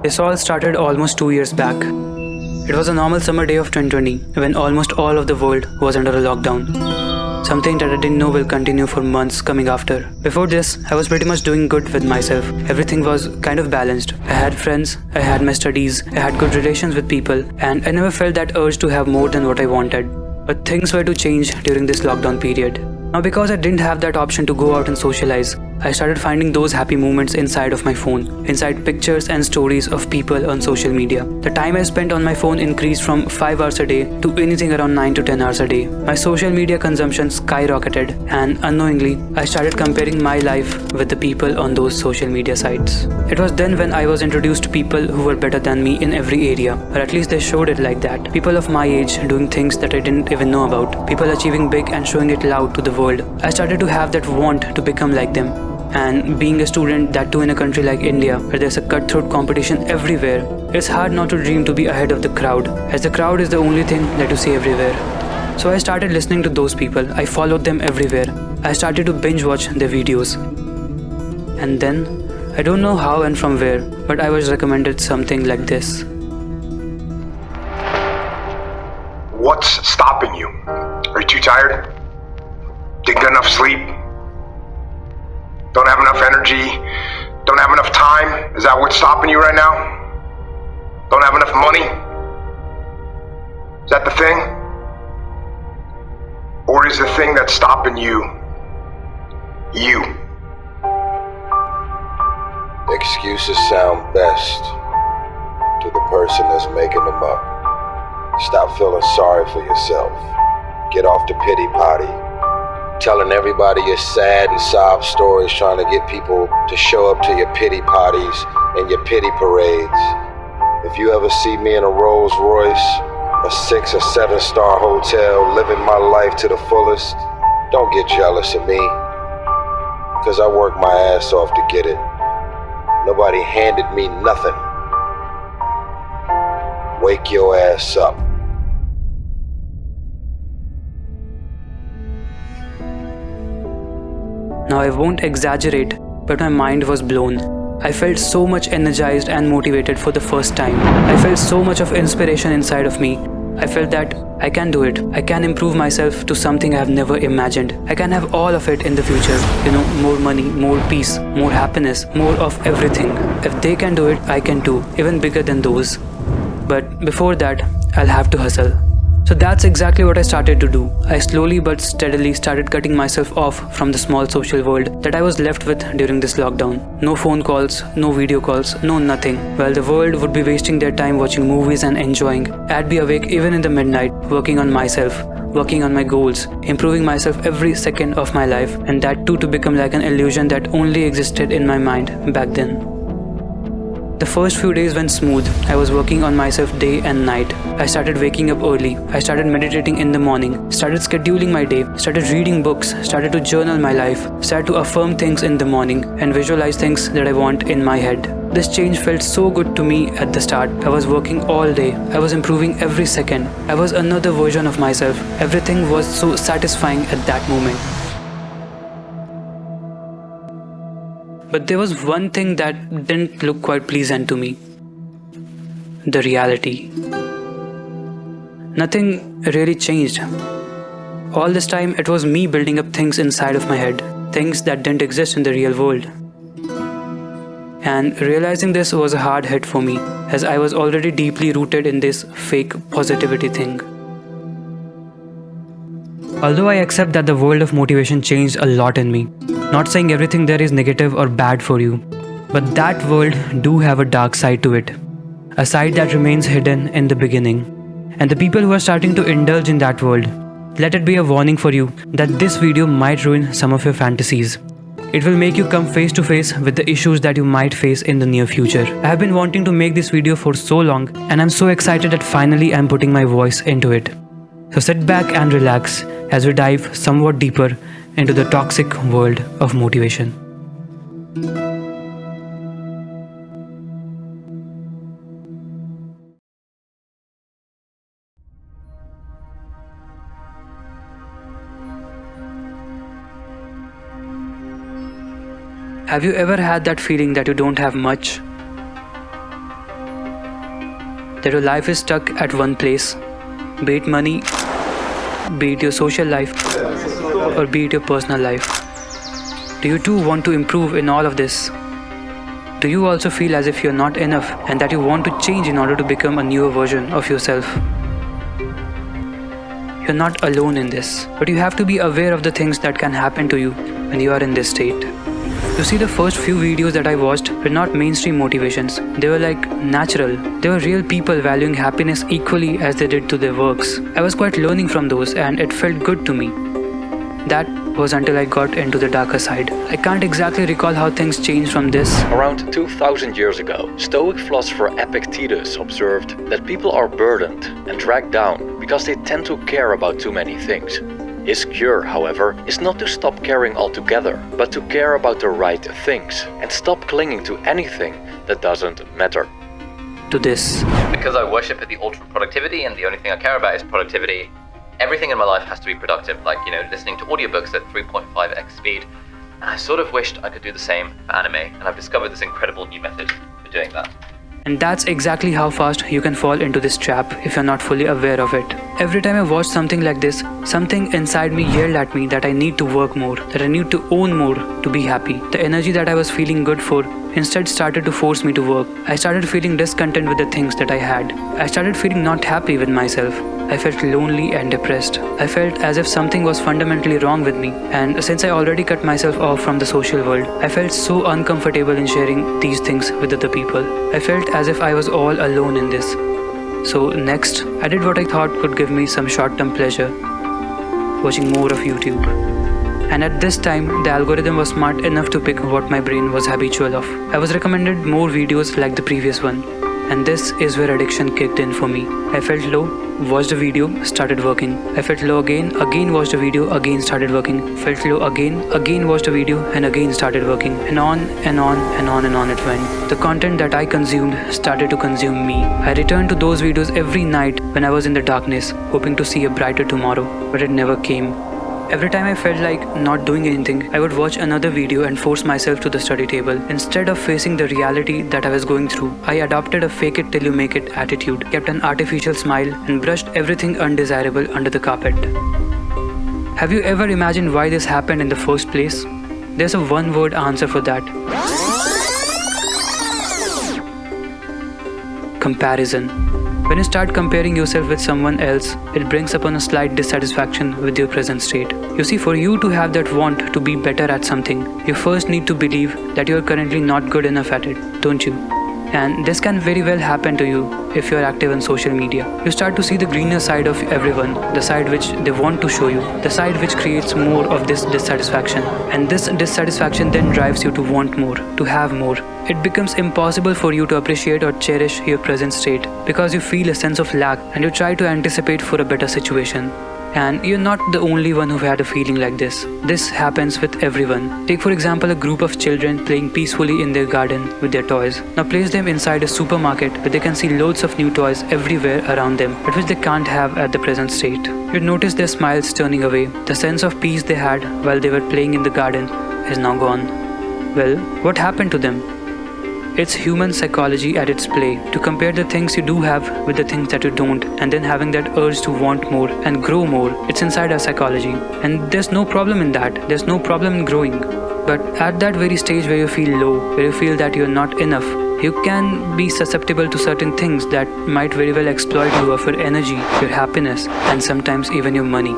This all started almost 2 years back. It was a normal summer day of 2020 when almost all of the world was under a lockdown. Something that I didn't know will continue for months coming after. Before this, I was pretty much doing good with myself. Everything was kind of balanced. I had friends, I had my studies, I had good relations with people, and I never felt that urge to have more than what I wanted. But things were to change during this lockdown period. Now, because I didn't have that option to go out and socialize, I started finding those happy moments inside of my phone, inside pictures and stories of people on social media. The time I spent on my phone increased from 5 hours a day to anything around 9 to 10 hours a day. My social media consumption skyrocketed, and unknowingly, I started comparing my life with the people on those social media sites. It was then when I was introduced to people who were better than me in every area, or at least they showed it like that. People of my age doing things that I didn't even know about. People achieving big and showing it loud to the world. I started to have that want to become like them. And being a student, that too in a country like India, where there's a cutthroat competition everywhere, it's hard not to dream to be ahead of the crowd, as the crowd is the only thing that you see everywhere. So I started listening to those people. I followed them everywhere. I started to binge watch their videos. And then, I don't know how and from where, but I was recommended something like this. What's stopping you? Are you too tired? Didn't get enough sleep? Don't have enough energy? Don't have enough time? Is that what's stopping you right now? Don't have enough money? Is that the thing? Or is the thing that's stopping you, you? Excuses sound best to the person that's making them up. Stop feeling sorry for yourself. Get off the pity potty. Telling everybody your sad and sob stories, trying to get people to show up to your pity parties and your pity parades. If you ever see me in a Rolls Royce, a 6 or 7 star hotel, living my life to the fullest, don't get jealous of me, cause I worked my ass off to get it. Nobody handed me nothing. Wake your ass up. Now I won't exaggerate, but my mind was blown. I felt so much energized and motivated for the first time. I felt so much of inspiration inside of me. I felt that I can do it. I can improve myself to something I have never imagined. I can have all of it in the future. More money, more peace, more happiness, more of everything. If they can do it, I can too, even bigger than those. But before that, I'll have to hustle. So that's exactly what I started to do. I slowly but steadily started cutting myself off from the small social world that I was left with during this lockdown. No phone calls, no video calls, no nothing. While the world would be wasting their time watching movies and enjoying, I'd be awake even in the midnight, working on myself, working on my goals, improving myself every second of my life, and that too to become like an illusion that only existed in my mind back then. The first few days went smooth. I was working on myself day and night. I started waking up early. I started meditating in the morning, started scheduling my day, started reading books, started to journal my life, started to affirm things in the morning and visualize things that I want in my head. This change felt so good to me at the start. I was working all day. I was improving every second. I was another version of myself. Everything was so satisfying at that moment. But there was one thing that didn't look quite pleasant to me. The reality. Nothing really changed. All this time it was me building up things inside of my head, things that didn't exist in the real world. And realizing this was a hard hit for me, as I was already deeply rooted in this fake positivity thing. Although I accept that the world of motivation changed a lot in me, not saying everything there is negative or bad for you, but that world do have a dark side to it, a side that remains hidden in the beginning. And the people who are starting to indulge in that world, let it be a warning for you that this video might ruin some of your fantasies. It will make you come face to face with the issues that you might face in the near future. I have been wanting to make this video for so long, and I'm so excited that finally I'm putting my voice into it. So sit back and relax as we dive somewhat deeper into the toxic world of motivation. Have you ever had that feeling that you don't have much? that your life is stuck at one place, be it money, be it your social life, or be it your personal life. Do you too want to improve in all of this? Do you also feel as if you're not enough and that you want to change in order to become a newer version of yourself? You're not alone in this, but you have to be aware of the things that can happen to you when you are in this state. You see, the first few videos that I watched were not mainstream motivations. They were like natural. They were real people valuing happiness equally as they did to their works. I was quite learning from those and it felt good to me. That was until I got into the darker side. I can't exactly recall how things changed from this. Around 2000 years ago, Stoic philosopher Epictetus observed that people are burdened and dragged down because they tend to care about too many things. His cure, however, is not to stop caring altogether, but to care about the right things and stop clinging to anything that doesn't matter. To this. Because I worship at the altar of productivity and the only thing I care about is productivity, everything in my life has to be productive, like, listening to audiobooks at 3.5x speed. And I sort of wished I could do the same for anime, and I've discovered this incredible new method for doing that. And that's exactly how fast you can fall into this trap if you're not fully aware of it. Every time I watched something like this, something inside me yelled at me that I need to work more, that I need to own more to be happy. The energy that I was feeling good for instead started to force me to work. I started feeling discontent with the things that I had. I started feeling not happy with myself. I felt lonely and depressed. I felt as if something was fundamentally wrong with me. And since I already cut myself off from the social world, I felt so uncomfortable in sharing these things with other people. I felt as if I was all alone in this. So next, I did what I thought could give me some short-term pleasure, watching more of YouTube. And at this time, the algorithm was smart enough to pick what my brain was habitual of. I was recommended more videos like the previous one. And this is where addiction kicked in for me. I felt low, watched a video, started working. I felt low again watched a video, again started working. Felt low again watched a video, and again started working. And on and on and on and on it went. The content that I consumed started to consume me. I returned to those videos every night when I was in the darkness, hoping to see a brighter tomorrow, but it never came. Every time I felt like not doing anything, I would watch another video and force myself to the study table. Instead of facing the reality that I was going through, I adopted a fake it till you make it attitude, kept an artificial smile, and brushed everything undesirable under the carpet. Have you ever imagined why this happened in the first place? There's a one-word answer for that. Comparison. When you start comparing yourself with someone else, it brings upon a slight dissatisfaction with your present state. You see, for you to have that want to be better at something, you first need to believe that you are currently not good enough at it, don't you? And this can very well happen to you if you are active on social media. You start to see the greener side of everyone, the side which they want to show you, the side which creates more of this dissatisfaction. And this dissatisfaction then drives you to want more, to have more. It becomes impossible for you to appreciate or cherish your present state because you feel a sense of lack and you try to anticipate for a better situation. And you're not the only one who had a feeling like this. This happens with everyone. Take for example a group of children playing peacefully in their garden with their toys. Now place them inside a supermarket where they can see loads of new toys everywhere around them, but which they can't have at the present state. You'd notice their smiles turning away. The sense of peace they had while they were playing in the garden is now gone. Well, what happened to them? It's human psychology at its play, to compare the things you do have with the things that you don't, and then having that urge to want more and grow more. It's inside our psychology. And there's no problem in that. There's no problem in growing. But at that very stage where you feel low, where you feel that you're not enough, you can be susceptible to certain things that might very well exploit you of your energy, your happiness, and sometimes even your money.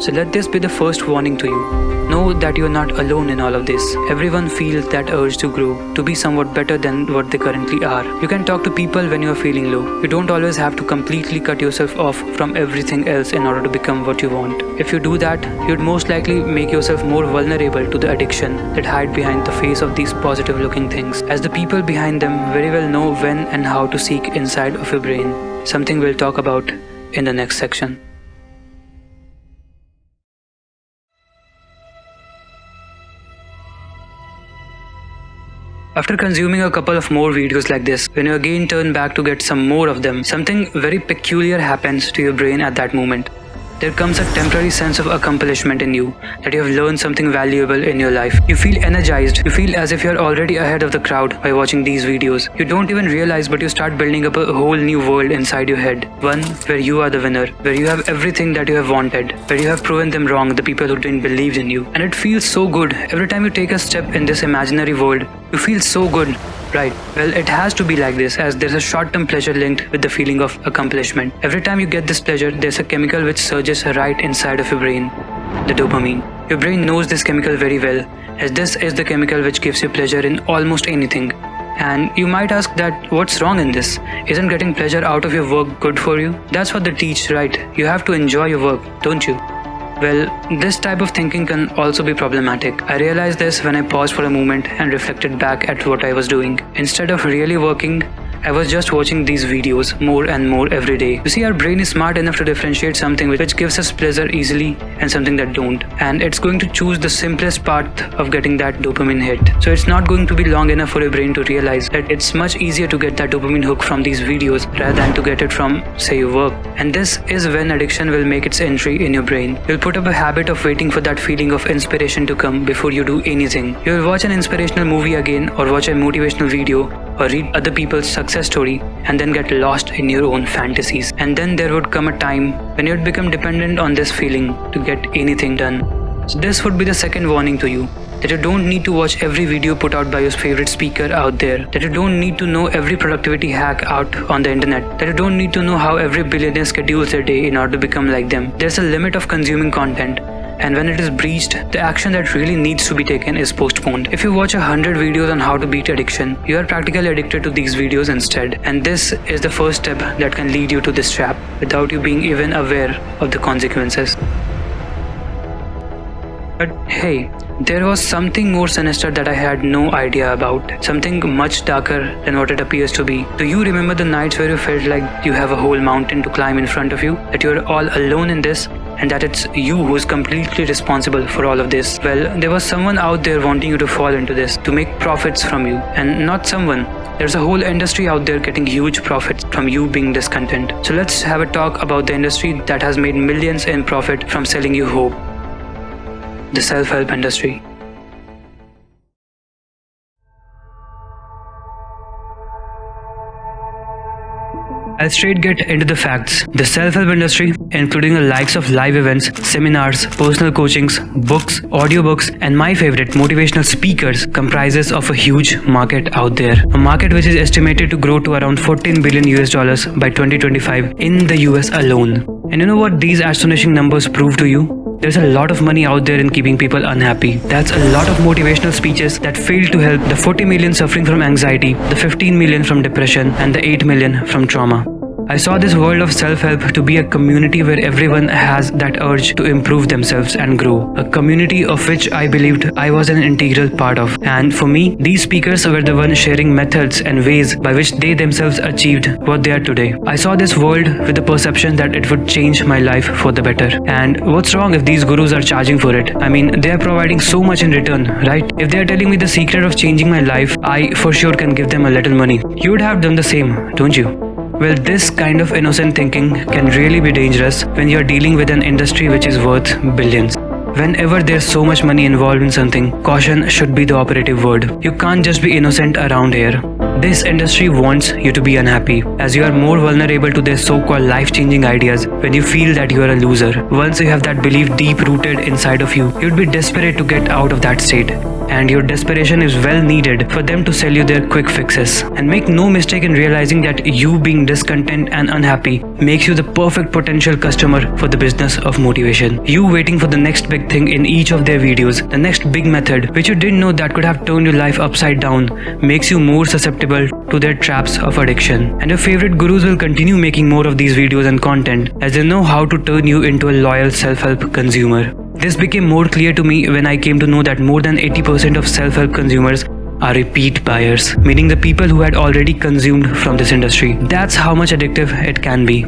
So let this be the first warning to you. Know that you are not alone in all of this. Everyone feels that urge to grow, to be somewhat better than what they currently are. You can talk to people when you are feeling low. You don't always have to completely cut yourself off from everything else in order to become what you want. If you do that, you'd most likely make yourself more vulnerable to the addiction that hide behind the face of these positive looking things, as the people behind them very well know when and how to seek inside of your brain. Something we'll talk about in the next section. After consuming a couple of more videos like this, when you again turn back to get some more of them, something very peculiar happens to your brain at that moment. there comes a temporary sense of accomplishment in you, that you have learned something valuable in your life. You feel energized, you feel as if you're already ahead of the crowd by watching these videos. You don't even realize, but you start building up a whole new world inside your head. One where you are the winner, where you have everything that you have wanted, where you have proven them wrong, the people who didn't believe in you. And it feels so good. Every time you take a step in this imaginary world, you feel so good. Right, well, it has to be like this, as there's a short-term pleasure linked with the feeling of accomplishment. Every time you get this pleasure, there's a chemical which surges right inside of your brain, the dopamine. Your brain knows this chemical very well, as this is the chemical which gives you pleasure in almost anything. And you might ask that what's wrong in this? Isn't getting pleasure out of your work good for you? That's what they teach, right? You have to enjoy your work, don't you? Well, this type of thinking can also be problematic. I realized this when I paused for a moment and reflected back at what I was doing. Instead of really working, I was just watching these videos more and more every day. You see, our brain is smart enough to differentiate something which gives us pleasure easily and something that don't. And it's going to choose the simplest path of getting that dopamine hit. So it's not going to be long enough for your brain to realize that it's much easier to get that dopamine hook from these videos rather than to get it from, say, your work. And this is when addiction will make its entry in your brain. You'll put up a habit of waiting for that feeling of inspiration to come before you do anything. You'll watch an inspirational movie again, or watch a motivational video, or read other people's success story, and then get lost in your own fantasies. And then there would come a time when you'd become dependent on this feeling to get anything done. So this would be the second warning to you, that you don't need to watch every video put out by your favorite speaker out there, that you don't need to know every productivity hack out on the internet, that you don't need to know how every billionaire schedules their day in order to become like them. There's a limit of consuming content, and when it is breached, the action that really needs to be taken is postponed. If you watch 100 videos on how to beat addiction, you are practically addicted to these videos instead. And this is the first step that can lead you to this trap without you being even aware of the consequences. But hey, there was something more sinister that I had no idea about. Something much darker than what it appears to be. Do you remember the nights where you felt like you have a whole mountain to climb in front of you? That you're all alone in this? And that it's you who's completely responsible for all of this? Well, there was someone out there wanting you to fall into this, to make profits from you. And not someone. There's a whole industry out there getting huge profits from you being discontent. So let's have a talk about the industry that has made millions in profit from selling you hope. The self-help industry. I'll straight get into the facts. The self-help industry, including the likes of live events, seminars, personal coachings, books, audiobooks, and my favorite, motivational speakers, comprises of a huge market out there. A market which is estimated to grow to around $14 billion by 2025 in the US alone. And you know what these astonishing numbers prove to you? There's a lot of money out there in keeping people unhappy. That's a lot of motivational speeches that fail to help the 40 million suffering from anxiety, the 15 million from depression, and the 8 million from trauma. I saw this world of self-help to be a community where everyone has that urge to improve themselves and grow. A community of which I believed I was an integral part of. And for me, these speakers were the ones sharing methods and ways by which they themselves achieved what they are today. I saw this world with the perception that it would change my life for the better. And what's wrong if these gurus are charging for it? I mean, they are providing so much in return, right? If they are telling me the secret of changing my life, I for sure can give them a little money. You would have done the same, don't you? Well, this kind of innocent thinking can really be dangerous when you're dealing with an industry which is worth billions. Whenever there's so much money involved in something, caution should be the operative word. You can't just be innocent around here. This industry wants you to be unhappy, as you are more vulnerable to their so-called life-changing ideas when you feel that you are a loser. Once you have that belief deep-rooted inside of you, you'd be desperate to get out of that state. And your desperation is well needed for them to sell you their quick fixes. And make no mistake in realizing that you being discontent and unhappy makes you the perfect potential customer for the business of motivation. You waiting for the next big thing in each of their videos, the next big method which you didn't know that could have turned your life upside down, makes you more susceptible to their traps of addiction. And your favorite gurus will continue making more of these videos and content, as they know how to turn you into a loyal self-help consumer. This became more clear to me when I came to know that more than 80% of self-help consumers are repeat buyers, meaning the people who had already consumed from this industry. That's how much addictive it can be.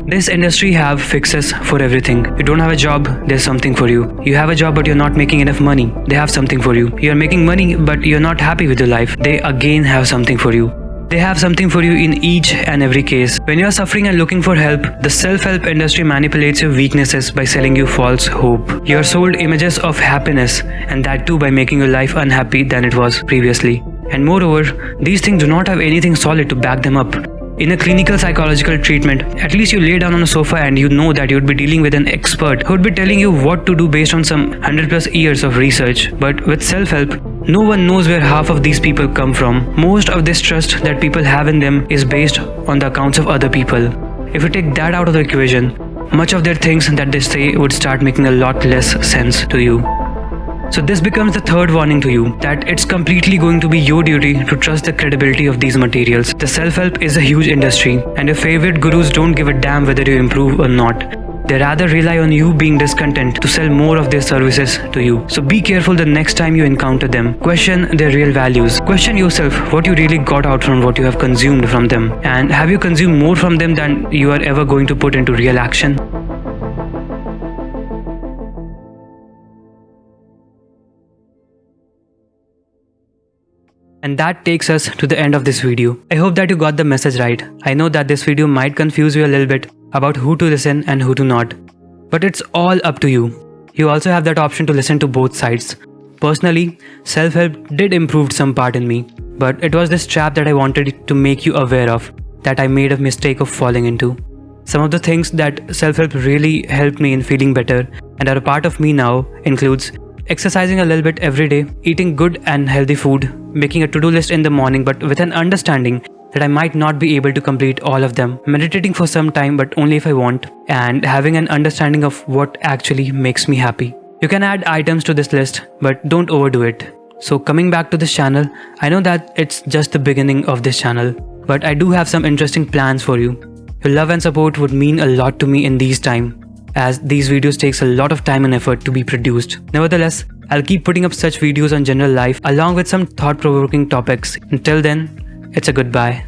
This industry have fixes for everything. You don't have a job, there's something for you. You have a job but you're not making enough money, they have something for you. You're making money but you're not happy with your life, they again have something for you. They have something for you in each and every case. When you are suffering and looking for help, the self-help industry manipulates your weaknesses by selling you false hope. You are sold images of happiness, and that too by making your life unhappy than it was previously. And moreover, these things do not have anything solid to back them up. In a clinical psychological treatment, at least you lay down on a sofa and you know that you would be dealing with an expert who would be telling you what to do based on some 100+ years of research. But with self-help, no one knows where half of these people come from. Most of this trust that people have in them is based on the accounts of other people. If you take that out of the equation, much of their things that they say would start making a lot less sense to you. So this becomes the third warning to you, that it's completely going to be your duty to trust the credibility of these materials. The self-help is a huge industry, and your favorite gurus don't give a damn whether you improve or not. They rather rely on you being discontent to sell more of their services to you. So be careful the next time you encounter them. Question their real values. Question yourself what you really got out from what you have consumed from them. And have you consumed more from them than you are ever going to put into real action? And that takes us to the end of this video. I hope that you got the message right. I know that this video might confuse you a little bit about who to listen and who to not. But it's all up to you. You also have that option to listen to both sides. Personally, self-help did improve some part in me. But it was this trap that I wanted to make you aware of, that I made a mistake of falling into. Some of the things that self-help really helped me in feeling better and are a part of me now includes exercising a little bit every day, eating good and healthy food, making a to-do list in the morning but with an understanding that I might not be able to complete all of them, meditating for some time but only if I want, and having an understanding of what actually makes me happy. You can add items to this list, but don't overdo it. So coming back to this channel, I know that it's just the beginning of this channel, but I do have some interesting plans for you. Your love and support would mean a lot to me in these times, as these videos takes a lot of time and effort to be produced. Nevertheless, I'll keep putting up such videos on general life along with some thought-provoking topics. Until then, it's a goodbye.